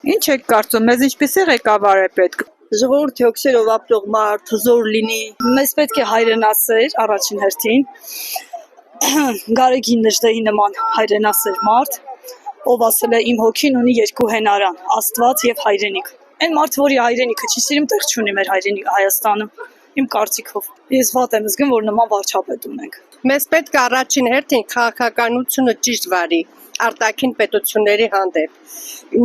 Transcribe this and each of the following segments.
Ինչ եք կարծում, մեզ ինչպիսի ղեկավար է պետք։ Ժողովրդի հոգսերով ապրող մարդ, հզոր լինի։ Մեզ պետք է հայրենասեր առաջին հերթին, Գարեգին Նժդեհի նման հայրենասեր մարդ, ով ասել է իմ հոգին ունի երկու հենարան՝ Աստված եւ հայրենիք։ Այն մարդը, որի հայրենիքը չի սիրում, տեղ չունի մեր հայրենիքը Հայաստանում։ Իմ կարծիքով։ Ես վատ եմ զգում, որ նման վարչապետ ունենք։ Մեզ պետք է առաջին հերթին քաղաքականությունը ճիշտ վարի արտաքին պետությունների հանդեպ։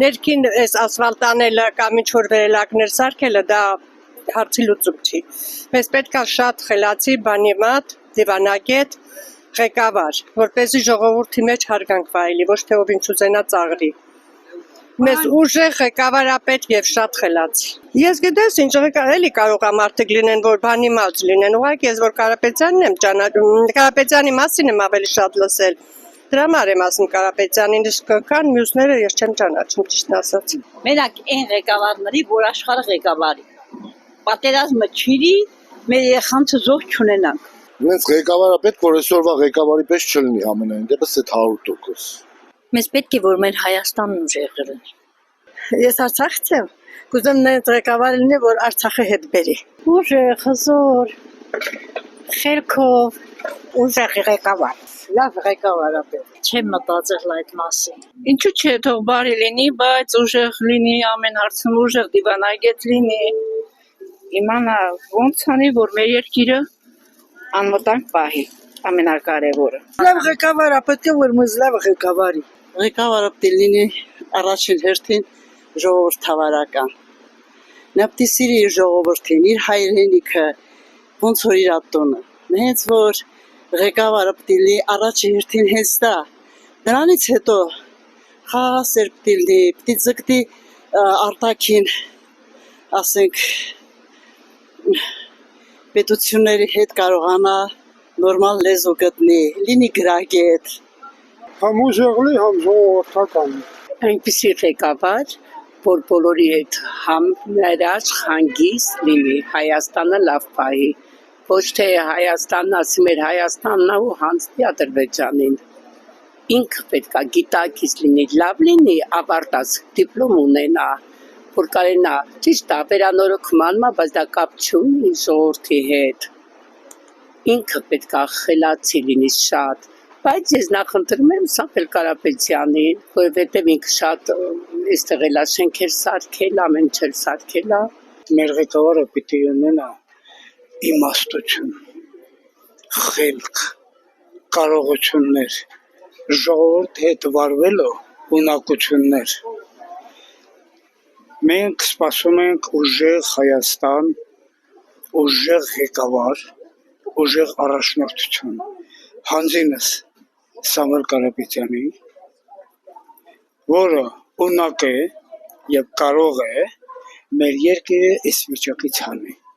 Ներքին այս ասֆալտ անելը կամ ինչ-որ վերելակներ սարքելը դա հարցի լուծում չի։ Մեզ պետք է շատ խելացի, բանիմաց, դիվանագետ ղեկավար, որպեսզի ժողովրդի մեջ հարգանք վայելի, ոչ թե ով ինչ ուզենա ծաղրի։ Մեզ ուժեղ ղեկավարապետ եւ շատ խելացի։ Ես գիտես ինչ էլի կարող է մարդիկ լինեն, որ բանիմաց լինեն։ Ուղղակի ես որ Կարապետյանին եմ ճանաչում, Կարապետյանի մասին եմ ավելի շատ լսել։ Դրա համար եմ ասում Կարապետյանին, իսկ կան մյուսները ես չեմ ճանաչում, ճիշտն ասած։ Մենակ այն ղեկավարների, որ աշխարհը ղեկավարի։ Պատերազմը չիրի, մեր երեխանցը զոհ չունենանք։ Մենք ղեկավարը պետք որ այսօրվա ղեկավարի պես չլինի ամենայն դեպս այդ 100%։ Մեզ պետք է որ մեր Հայաստանն ուժեղ լինի։ Ես Արցախից եմ, կուզեմ նենց ղեկավար լինի, որ Արցախը հետ բերի։ Ուժեղ, հզոր, խելքով, ուժեղ ղեկավար։ Լավ ղեկավարապետ։ Չեմ մտածել այդ մասին։ Ինչու՞ չէ, թող բարի լինի, բայց ուժեղ լինի, ամեն հարցում ուժեղ դիվանագետ լինի։ Իմանա ոնց անի, որ մեր երկիրը անվտանգ պահի, ամենակարևորը։ Լավ ղեկավար, պետք է որ մեզ լավ ղեկավարի։ Ղեկավարը պետք է լինի առաջին հերթին ժողովրդավարական։ Նա պետք է սիրի իր ժողովրդին, իր հայրենիքը, ոնց որ իր տոնը։ Հենց որ ղեկավարը պետք է լինի առաջին հերթին հենց դա։ Դրանից հետո խաղաղասեր պետք է լինի, պետք է ձգտի արտաքին, ասենք, պետությունների հետ կարողանա նորմալ լեզու գտնի, լինի գրագետ։ Համ ուժեղլի, համ ժողովրդական։ Այնպիսի ղեկավար, որ բոլորի հետ համերաշխ հանգիստ լինի, Հայաստանը լավ պահի, ոչ թե Հայաստանն ասի մեր Հայաստանն ու հանձնի Ադրբեջանին։ Ինքը պետք է գիտակից լինի, լավ լինի, ավարտած դիպլոմ ունենա, որ կարենա, ճիշտ է, վերանորոգման, բայց դա կապ չունի ժողովրդի հետ։ Ինքը պետք է խելացի լինի շատ, բայց ես նախընտրում եմ Սամվել Կարապետյանին, որովհետև ինքը շատ այստեղ էլ շենքեր սարքել, ամեն ինչ սարքել է։ Մեր ղեկավարը պիտի ունենա իմաստություն, խելք, կարողություններ, ժողովրդի հետ վարվելու ունակություններ։ Մենք սպասում ենք ուժեղ Հայաստան, ուժեղ ղեկավար, ուժեղ առաջնորդություն։ Հանձինս Սամվել Կարապետյանի, որը ունակ է եւ կարող է մեր երկիրը այս վիճակից հանել։